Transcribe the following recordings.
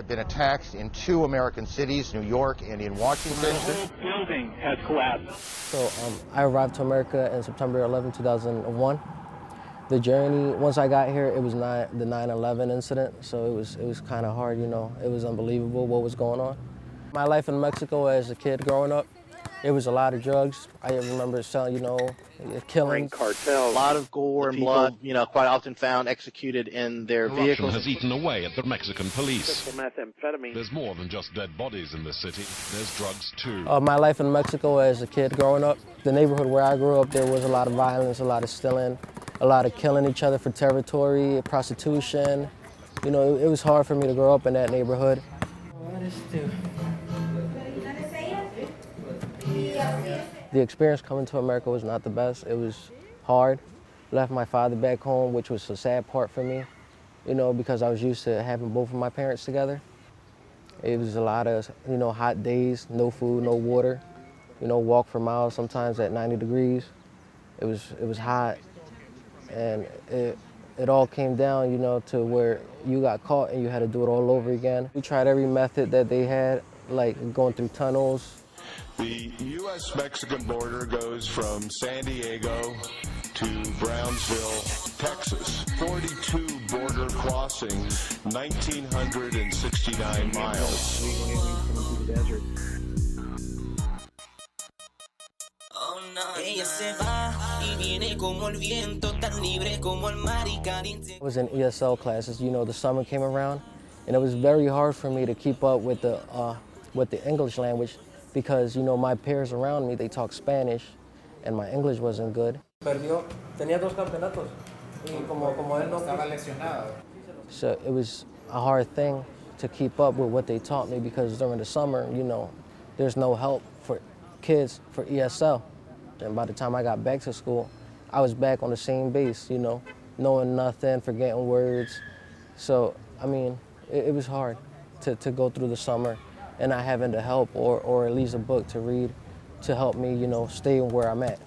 been attacks in 2 American cities, New York and in Washington. The whole building has collapsed. So I arrived to America in September 11, 2001. The journey, once I got here, it was the 9/11 incident, so it was kind of hard, you know. It was unbelievable what was going on. My life in Mexico as a kid growing up, it was a lot of drugs. I remember selling, you know, killing. Cartels. A lot of gore and blood, you know, quite often found executed in their vehicles. Corruption has eaten away at the Mexican police. There's more than just dead bodies in this city. There's drugs too. My life in Mexico as a kid growing up, the neighborhood where I grew up, there was a lot of violence, a lot of stealing, a lot of killing each other for territory, prostitution. You know, it was hard for me to grow up in that neighborhood. The experience coming to America was not the best. It was hard. Left my father back home, which was a sad part for me, you know, because I was used to having both of my parents together. It was a lot of, you know, hot days, no food, no water, you know, walk for miles sometimes at 90 degrees. It was hot, and it all came down, you know, to where you got caught and you had to do it all over again. We tried every method that they had, like going through tunnels. The U.S.-Mexican border goes from San Diego to Brownsville, Texas. 42 border crossings, 1,969 miles. I was in ESL classes, you know, the summer came around, and it was very hard for me to keep up with the English language, because, you know, my peers around me, they talk Spanish, and my English wasn't good. So it was a hard thing to keep up with what they taught me, because during the summer, you know, there's no help for kids for ESL. And by the time I got back to school, I was back on the same base, you know, knowing nothing, forgetting words. So, I mean, it was hard to go through the summer and not having the help or at least a book to read to help me, you know, stay where I'm at.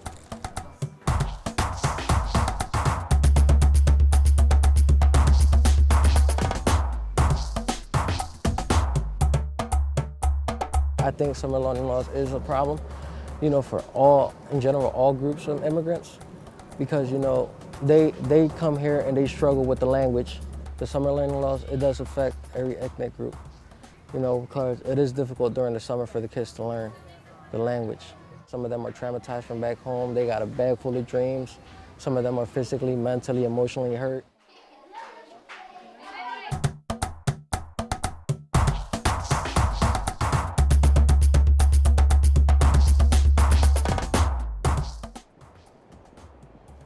I think summer learning loss is a problem, you know, for in general, all groups of immigrants, because, you know, they come here and they struggle with the language. The summer learning loss, it does affect every ethnic group, you know, because it is difficult during the summer for the kids to learn the language. Some of them are traumatized from back home. They got a bag full of dreams. Some of them are physically, mentally, emotionally hurt.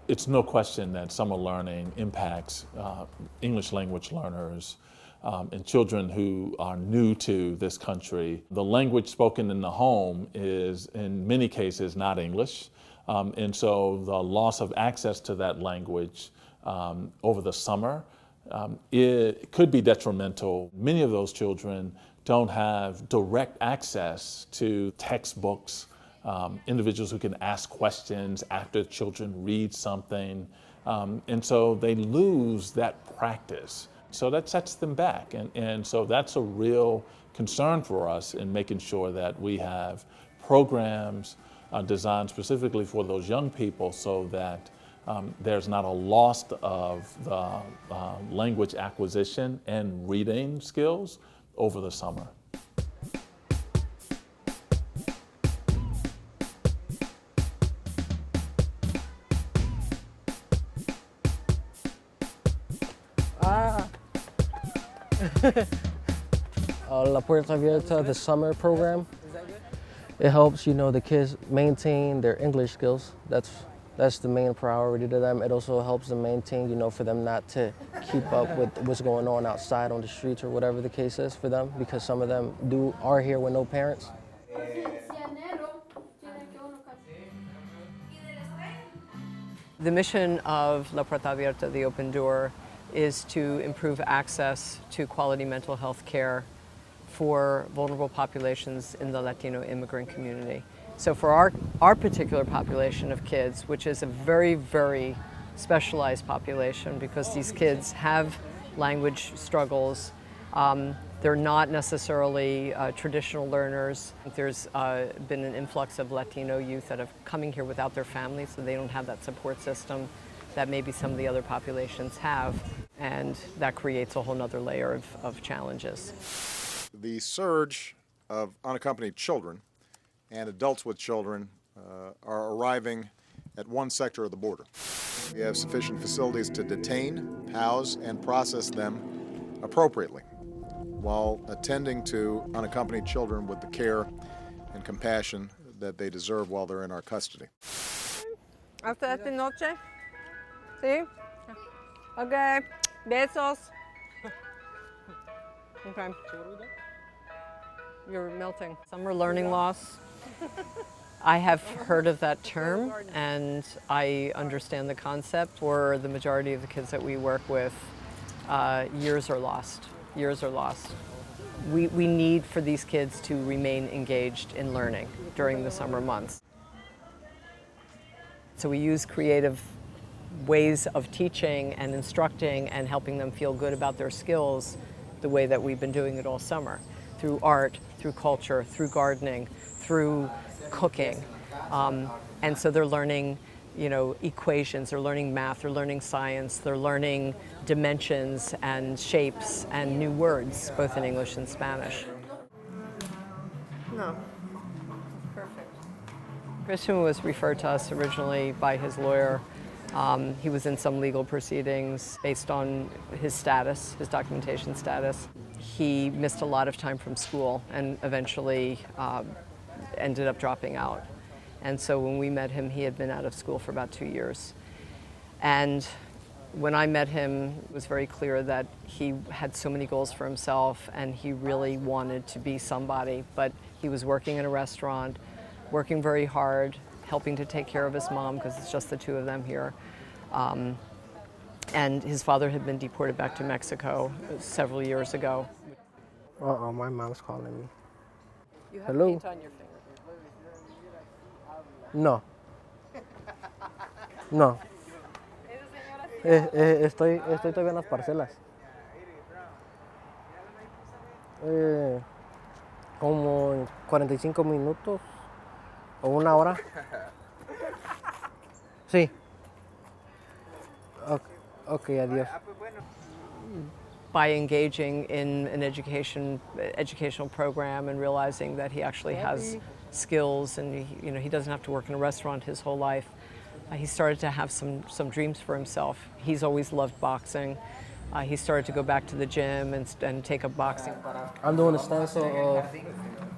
It's no question that summer learning impacts English language learners and children who are new to this country. The language spoken in the home is, in many cases, not English. And so the loss of access to that language over the summer, it could be detrimental. Many of those children don't have direct access to textbooks, individuals who can ask questions after children read something. And so they lose that practice. So that sets them back. And so that's a real concern for us in making sure that we have programs designed specifically for those young people, so that there's not a loss of the language acquisition and reading skills over the summer. La Puerta Abierta, the summer program, it helps, you know, the kids maintain their English skills. That's the main priority to them. It also helps them maintain, you know, for them not to keep up with what's going on outside on the streets or whatever the case is for them, because some of them are here with no parents. The mission of La Puerta Abierta, the open door, is to improve access to quality mental health care for vulnerable populations in the Latino immigrant community. So for our particular population of kids, which is a very, very specialized population, because these kids have language struggles, They're not necessarily traditional learners. There's been an influx of Latino youth that are coming here without their families, so they don't have that support system that maybe some of the other populations have, and that creates a whole other layer of challenges. The surge of unaccompanied children and adults with children are arriving at one sector of the border. We have sufficient facilities to detain, house, and process them appropriately while attending to unaccompanied children with the care and compassion that they deserve while they're in our custody. Hasta esta noche. ¿Sí? Okay. Besos. Okay. You're melting. Summer learning loss. I have heard of that term, and I understand the concept. For the majority of the kids that we work with, years are lost. Years are lost. We need for these kids to remain engaged in learning during the summer months. So we use creative ways of teaching and instructing and helping them feel good about their skills the way that we've been doing it all summer, through art, through culture, through gardening, through cooking. And so they're learning, equations, they're learning math, they're learning science, they're learning dimensions and shapes and new words, both in English and Spanish. No, perfect. Christian was referred to us originally by his lawyer. He was in some legal proceedings based on his status, his documentation status. He missed a lot of time from school and eventually ended up dropping out. And so when we met him, he had been out of school for about 2 years. And when I met him, it was very clear that he had so many goals for himself and he really wanted to be somebody. But he was working in a restaurant, working very hard, helping to take care of his mom because it's just the two of them here. And his father had been deported back to Mexico several years ago. Uh-oh, my mom's calling me. You have Hello? paint on your finger. No. No. Estoy todavía en las parcelas. Como en 45 minutos o una hora. Sí. Okay, adiós. By engaging in an educational program and realizing that he actually has skills and he doesn't have to work in a restaurant his whole life, he started to have some dreams for himself. He's always loved boxing. He started to go back to the gym and take up boxing. I'm doing a stencil of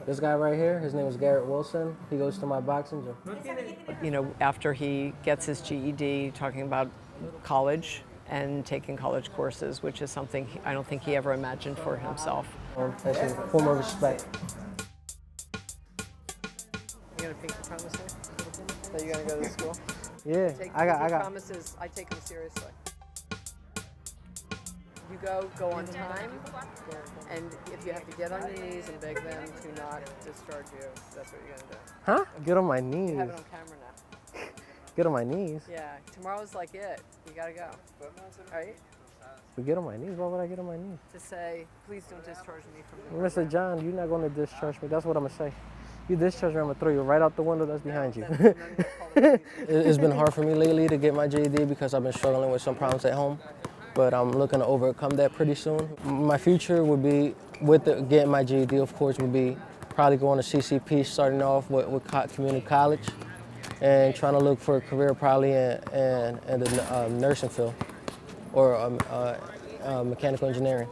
this guy right here. His name is Garrett Wilson. He goes to my boxing gym. After he gets his GED, talking about college and taking college courses, which is something I don't think he ever imagined for himself. That's a form of respect. You gonna take the promise here? That you're gonna go to school? Yeah, I got. Promises, I take them seriously. You go on time, and if you have to get on your knees and beg them to not discharge you, that's what you're gonna do. Huh? Get on my knees. You have it on camera now. Get on my knees. Yeah, tomorrow's like it. You gotta go. All right? But get on my knees? Why would I get on my knees? To say, please don't discharge me from the Mr. John, you're not gonna discharge me. That's what I'm gonna say. You discharge me, I'm gonna throw you right out the window that's behind you. It's been hard for me lately to get my GED because I've been struggling with some problems at home. But I'm looking to overcome that pretty soon. My future would be, getting my GED, of course, would be probably going to CCP, starting off with community college, and trying to look for a career probably in the nursing field or mechanical engineering.